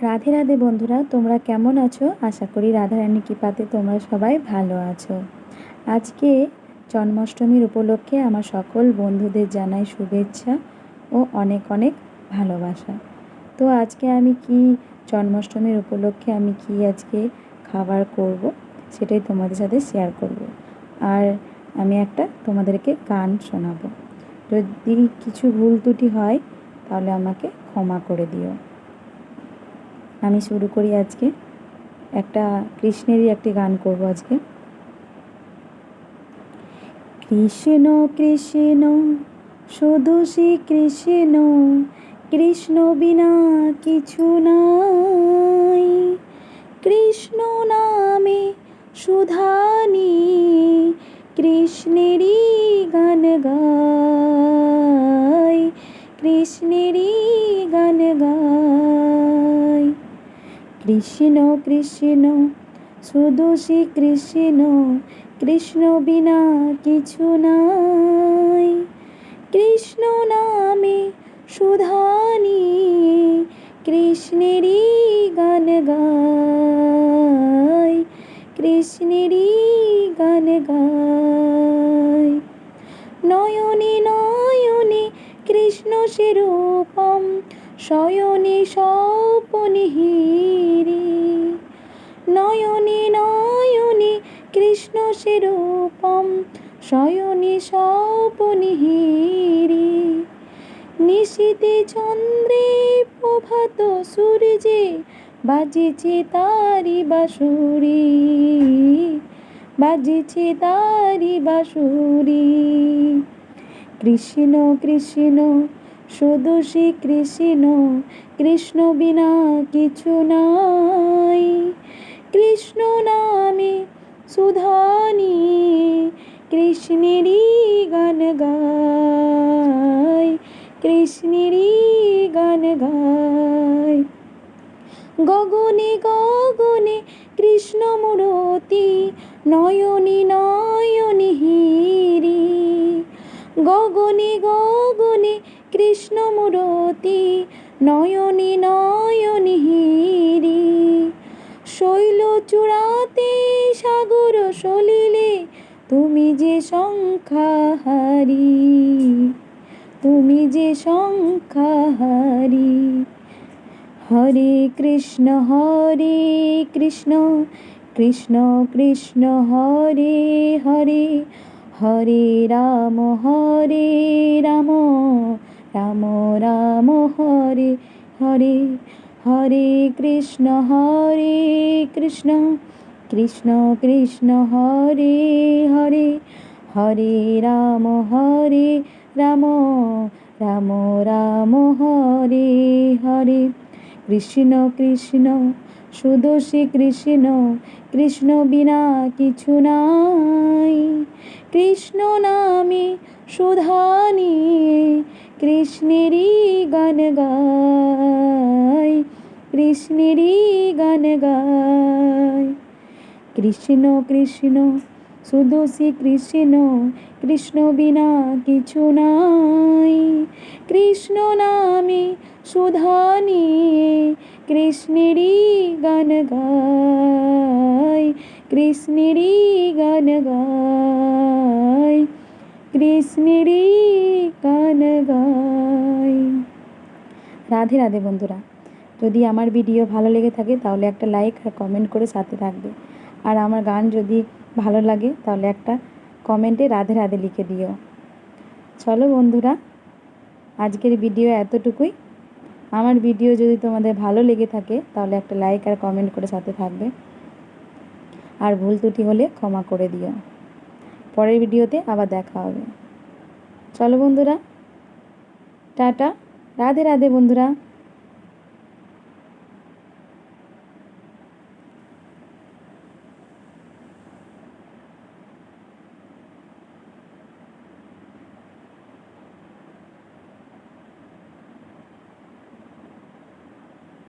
রাধে রাধে বন্ধুরা, তোমরা কেমন আছো? আশা করি রাধারানীর কৃপাতে তোমরা সবাই ভালো আছো। আজকে জন্মাষ্টমীর উপলক্ষে আমার সকল বন্ধুদের জানাই শুভেচ্ছা ও অনেক অনেক ভালোবাসা। তো আজকে আমি জন্মাষ্টমীর উপলক্ষে আমি আজকে খাবার করব সেটাই তোমাদের সাথে শেয়ার করব। আর আমি একটা তোমাদেরকে গান শোনাবো। যদি কিছু ভুল ত্রুটি হয় তাহলে আমাকে ক্ষমা করে দিও। আমি শুরু করি। আজকে একটা কৃষ্ণেরই একটি গান করব আজকে। কৃষ্ণ কৃষ্ণ শুধু শ্রী কৃষ্ণ, কৃষ্ণ বিনা কিছু নাই। কৃষ্ণ নামে সুধা নিয়ে কৃষ্ণেরই গান গাই, কৃষ্ণেরই গান গাই। কৃষ্ণ কৃষ্ণ শুধু শ্রী কৃষ্ণ, কৃষ্ণ বিনা কিছু নাই। কৃষ্ণ নামে সুধা নিয়ে কৃষ্ণেরই গান গাই, কৃষ্ণেরই গান গাই। নয়নে নয়নে কৃষ্ণ স্বরূপম, শয়নে স্বপনে হিরে। নয়নে নয়নে কৃষ্ণ স্বরূপম, শয়নে স্বপনে হিরে। নিশীথে চন্দ্রে প্রভাত সূর্যে বাজেছে তারি বাঁশুরি, বাজেছে তারি বাঁশুরি। কৃষ্ণ কৃষ্ণ শুধু শ্রী কৃষ্ণ, কৃষ্ণ বিনা কিছু নাই। কৃষ্ণ নামে সুধা নিয়ে কৃষ্ণেরই গান গাই, কৃষ্ণেরই গান গাই। গগনে গগনে কৃষ্ণ মূরতি, নয়নে নয়নে হিরে। গগনে গগনে কৃষ্ণ মূরতি, নয়নে নয়নে হিরে। শৈল চূড়াতে সাগর সলিলে তুমি যে সংখ্যাহারি, তুমি যে সংখ্যাহারি। হরে কৃষ্ণ কৃষ্ণ কৃষ্ণ হরে হরে, হরে রাম রাম রাম হরে হরে। হরে কৃষ্ণ কৃষ্ণ কৃষ্ণ হরে হরে, হরে রাম রাম রাম হরে হরে। কৃষ্ণ কৃষ্ণ শুধু শ্রী কৃষ্ণ, কৃষ্ণ বিনা কিছু নাই। কৃষ্ণ নামে সুধা নিয়ে কৃষ্ণেরই গান গাই, কৃষ্ণেরই গান গাই। কৃষ্ণ কৃষ্ণ শুধু শ্রী কৃষ্ণ, কৃষ্ণ বিনা কিছু নাই। কৃষ্ণ নামে সুধা নিয়ে কৃষ্ণেরই গান গাই, কৃষ্ণেরই গান গাই, কৃষ্ণেরই গান গাই। রাধে রাধে বন্ধুরা। যদি আমার ভিডিও ভালো লেগে থাকে তাহলে একটা লাইক আর কমেন্ট করে সাথে থাকবে। আর আমার গান যদি ভালো লাগে তাহলে একটা কমেন্টে রাধে রাধে লিখে দিও। চলো বন্ধুরা, আজকের ভিডিও এতটুকুই। আমার ভিডিও যদি তোমাদের ভালো লেগে থাকে তাহলে একটা লাইক আর কমেন্ট করে সাথে থাকবে। আর ভুল ত্রুটি হলে ক্ষমা করে দিও। পরের ভিডিওতে আবার দেখা হবে। চলো বন্ধুরা, টাটা। রাধে রাধে বন্ধুরা।